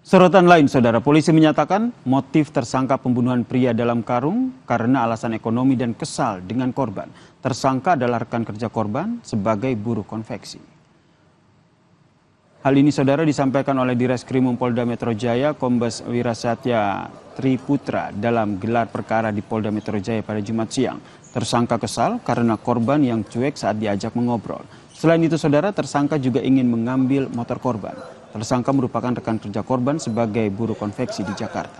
Sorotan lain, saudara, polisi menyatakan motif tersangka pembunuhan pria dalam karung karena alasan ekonomi dan kesal dengan korban. Tersangka adalah rekan kerja korban sebagai buruh konveksi. Hal ini, saudara, disampaikan oleh Direskrimum Polda Metro Jaya, Kombes Wirasatya Triputra dalam gelar perkara di Polda Metro Jaya pada Jumat siang. Tersangka kesal karena korban yang cuek saat diajak mengobrol. Selain itu, saudara, tersangka juga ingin mengambil motor korban. Tersangka merupakan rekan kerja korban sebagai buruh konveksi di Jakarta.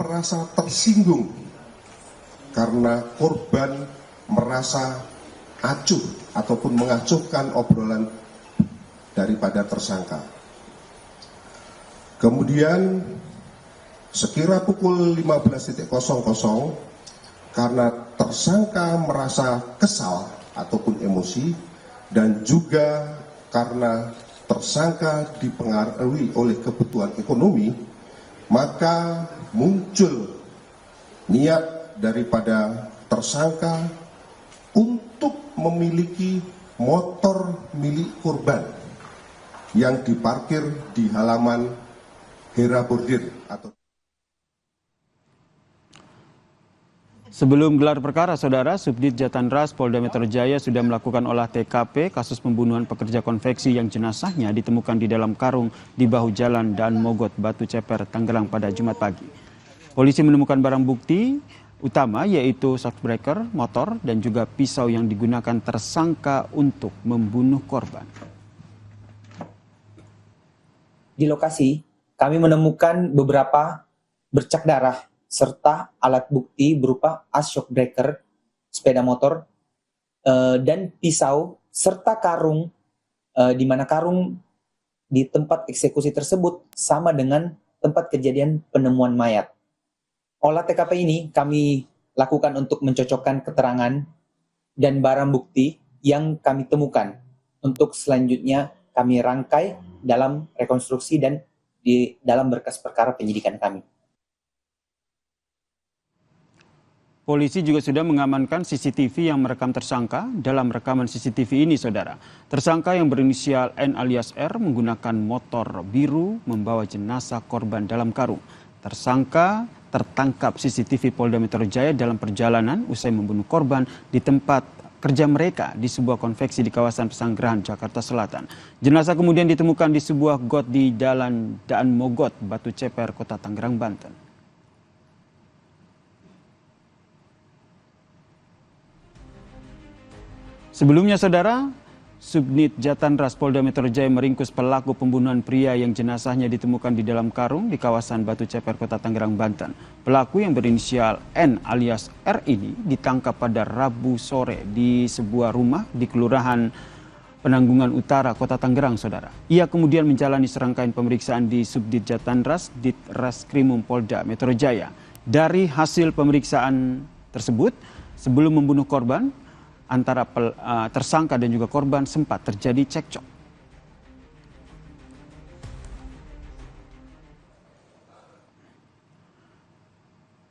Merasa tersinggung karena korban merasa acuh ataupun mengacuhkan obrolan daripada tersangka. Kemudian sekira pukul 15.00 karena tersangka merasa kesal ataupun emosi dan juga karena tersangka dipengaruhi oleh kebutuhan ekonomi, maka muncul niat daripada tersangka untuk memiliki motor milik korban yang diparkir di halaman Hera Bordir atau Sebelum gelar perkara, saudara, Subdit Jatanras Polda Metro Jaya sudah melakukan olah TKP kasus pembunuhan pekerja konveksi yang jenazahnya ditemukan di dalam karung di bahu jalan Daan Mogot, Batu Ceper, Tangerang pada Jumat pagi. Polisi menemukan barang bukti utama yaitu shockbreaker, motor, dan juga pisau yang digunakan tersangka untuk membunuh korban. Di lokasi, kami menemukan beberapa bercak darah serta alat bukti berupa as shockbreaker, sepeda motor, dan pisau, serta karung, di mana karung di tempat eksekusi tersebut sama dengan tempat kejadian penemuan mayat. Olah TKP ini kami lakukan untuk mencocokkan keterangan dan barang bukti yang kami temukan untuk selanjutnya kami rangkai dalam rekonstruksi dan di dalam berkas perkara penyidikan kami. Polisi juga sudah mengamankan CCTV yang merekam tersangka. Dalam rekaman CCTV ini, saudara, tersangka yang berinisial N alias R menggunakan motor biru membawa jenazah korban dalam karung. Tersangka tertangkap CCTV Polda Metro Jaya dalam perjalanan usai membunuh korban di tempat kerja mereka di sebuah konveksi di kawasan Pesanggerahan, Jakarta Selatan. Jenazah kemudian ditemukan di sebuah got di Jalan Daan Mogot, Batu Ceper, Kota Tangerang, Banten. Sebelumnya, saudara, Subdit Jatanras Polda Metro Jaya meringkus pelaku pembunuhan pria yang jenazahnya ditemukan di dalam karung di kawasan Batu Ceper, Kota Tangerang, Banten. Pelaku yang berinisial N alias R ini ditangkap pada Rabu sore di sebuah rumah di Kelurahan Penanggungan Utara, Kota Tangerang, saudara. Ia kemudian menjalani serangkaian pemeriksaan di Subdit Jatanras Ditreskrimum Polda Metro Jaya. Dari hasil pemeriksaan tersebut, sebelum membunuh korban, antara tersangka dan juga korban sempat terjadi cekcok.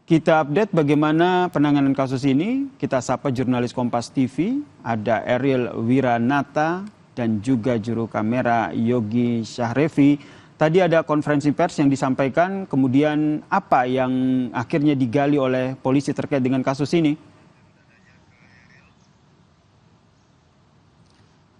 Kita update bagaimana penanganan kasus ini. Kita sapa jurnalis Kompas TV, ada Ariel Wiranata dan juga juru kamera Yogi Syahrevi. Tadi ada konferensi pers yang disampaikan, kemudian apa yang akhirnya digali oleh polisi terkait dengan kasus ini?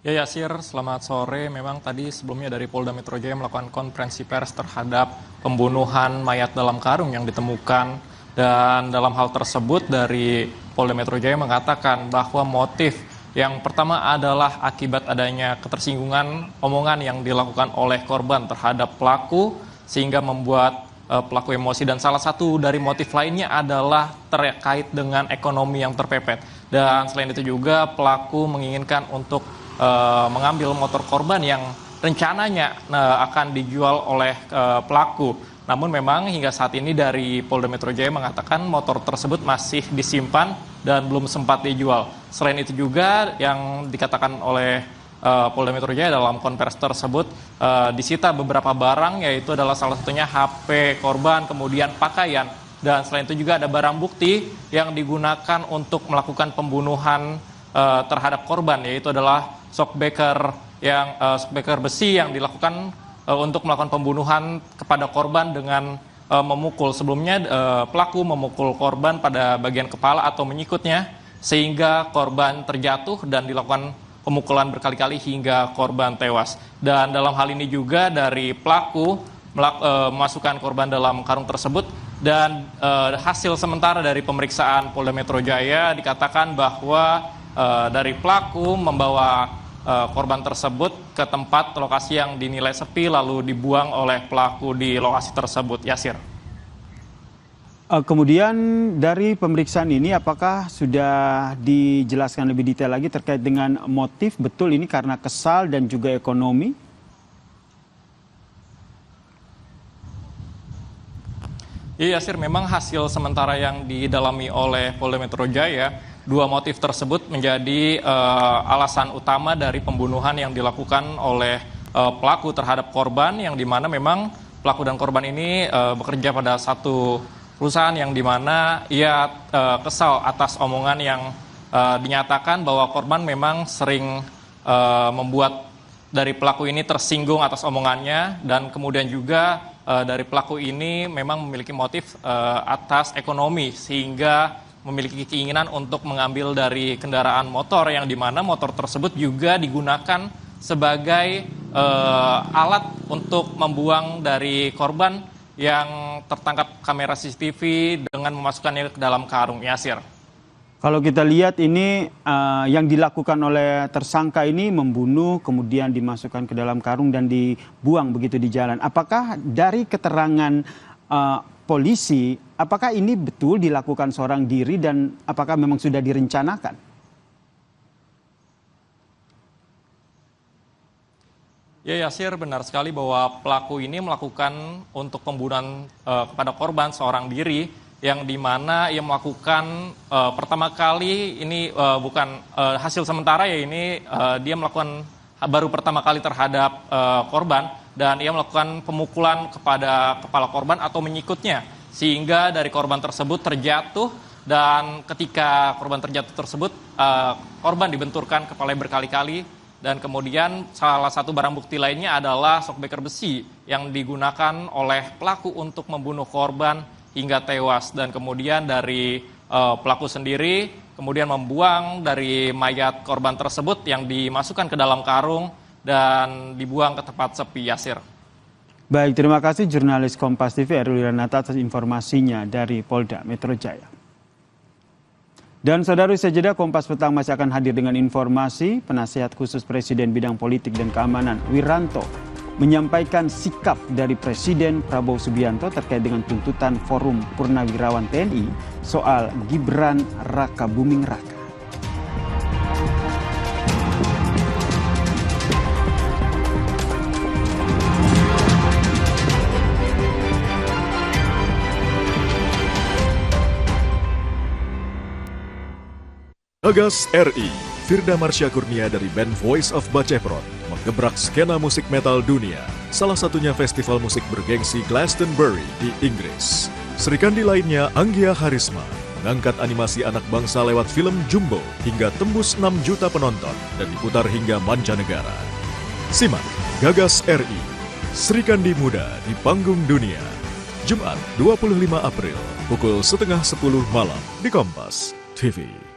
Ya Yasir, selamat sore. Memang tadi sebelumnya dari Polda Metro Jaya melakukan konferensi pers terhadap pembunuhan mayat dalam karung yang ditemukan. Dan dalam hal tersebut dari Polda Metro Jaya mengatakan bahwa motif yang pertama adalah akibat adanya ketersinggungan omongan yang dilakukan oleh korban terhadap pelaku sehingga membuat pelaku emosi, dan salah satu dari motif lainnya adalah terkait dengan ekonomi yang terpepet. Dan selain itu juga pelaku menginginkan untuk mengambil motor korban yang rencananya akan dijual oleh pelaku. Namun memang hingga saat ini dari Polda Metro Jaya mengatakan motor tersebut masih disimpan dan belum sempat dijual. Selain itu juga yang dikatakan oleh Polda Metro Jaya dalam konferensi tersebut disita beberapa barang, yaitu adalah salah satunya HP korban, kemudian pakaian, dan selain itu juga ada barang bukti yang digunakan untuk melakukan pembunuhan terhadap korban, yaitu adalah shockbreaker besi yang dilakukan untuk melakukan pembunuhan kepada korban dengan memukul. Sebelumnya pelaku memukul korban pada bagian kepala atau menyikutnya sehingga korban terjatuh dan dilakukan pemukulan berkali-kali hingga korban tewas. Dan dalam hal ini juga dari pelaku memasukkan korban dalam karung tersebut, dan hasil sementara dari pemeriksaan Polda Metro Jaya dikatakan bahwa dari pelaku membawa korban tersebut ke tempat lokasi yang dinilai sepi lalu dibuang oleh pelaku di lokasi tersebut. Yasir. Kemudian dari pemeriksaan ini apakah sudah dijelaskan lebih detail lagi terkait dengan motif, betul ini karena kesal dan juga ekonomi? Ya, Yasir, memang hasil sementara yang didalami oleh Polda Metro Jaya, dua motif tersebut menjadi alasan utama dari pembunuhan yang dilakukan oleh pelaku terhadap korban, yang dimana memang pelaku dan korban ini bekerja pada satu perusahaan yang dimana ia kesal atas omongan yang dinyatakan bahwa korban memang sering membuat dari pelaku ini tersinggung atas omongannya, dan kemudian juga dari pelaku ini memang memiliki motif atas ekonomi sehingga memiliki keinginan untuk mengambil dari kendaraan motor, yang dimana motor tersebut juga digunakan sebagai alat untuk membuang dari korban yang tertangkap kamera CCTV dengan memasukkannya ke dalam karung. Yasir. Kalau kita lihat ini yang dilakukan oleh tersangka ini membunuh, kemudian dimasukkan ke dalam karung dan dibuang begitu di jalan. Apakah dari keterangan polisi, apakah ini betul dilakukan seorang diri dan apakah memang sudah direncanakan? Ya, Yasir, benar sekali bahwa pelaku ini melakukan untuk pembunuhan kepada korban seorang diri, yang dimana ia melakukan pertama kali ini bukan hasil sementara ya, ini dia melakukan baru pertama kali terhadap korban, dan ia melakukan pemukulan kepada kepala korban atau menyikutnya sehingga dari korban tersebut terjatuh, dan ketika korban terjatuh tersebut korban dibenturkan kepalanya berkali-kali. Dan kemudian salah satu barang bukti lainnya adalah shockbreaker besi yang digunakan oleh pelaku untuk membunuh korban hingga tewas. Dan kemudian dari pelaku sendiri kemudian membuang dari mayat korban tersebut yang dimasukkan ke dalam karung dan dibuang ke tempat sepi. Yasir. Baik, terima kasih jurnalis Kompas TV Erul Wiranata atas informasinya dari Polda Metro Jaya. Dan saudara, sejeda Kompas Petang masih akan hadir dengan informasi. Penasihat khusus Presiden bidang politik dan keamanan Wiranto menyampaikan sikap dari Presiden Prabowo Subianto terkait dengan tuntutan Forum Purnawirawan TNI soal Gibran Raka Buming Raka. Gagas RI, Firda Marsha Kurnia dari band Voice of Baceprot menggebrak skena musik metal dunia, salah satunya festival musik bergengsi Glastonbury di Inggris. Serikandi lainnya, Anggia Harisma, mengangkat animasi anak bangsa lewat film Jumbo hingga tembus 6 juta penonton dan diputar hingga mancanegara. Simak Gagas RI, Serikandi Muda di Panggung Dunia, Jumat 25 April pukul 9:30 malam di Kompas TV.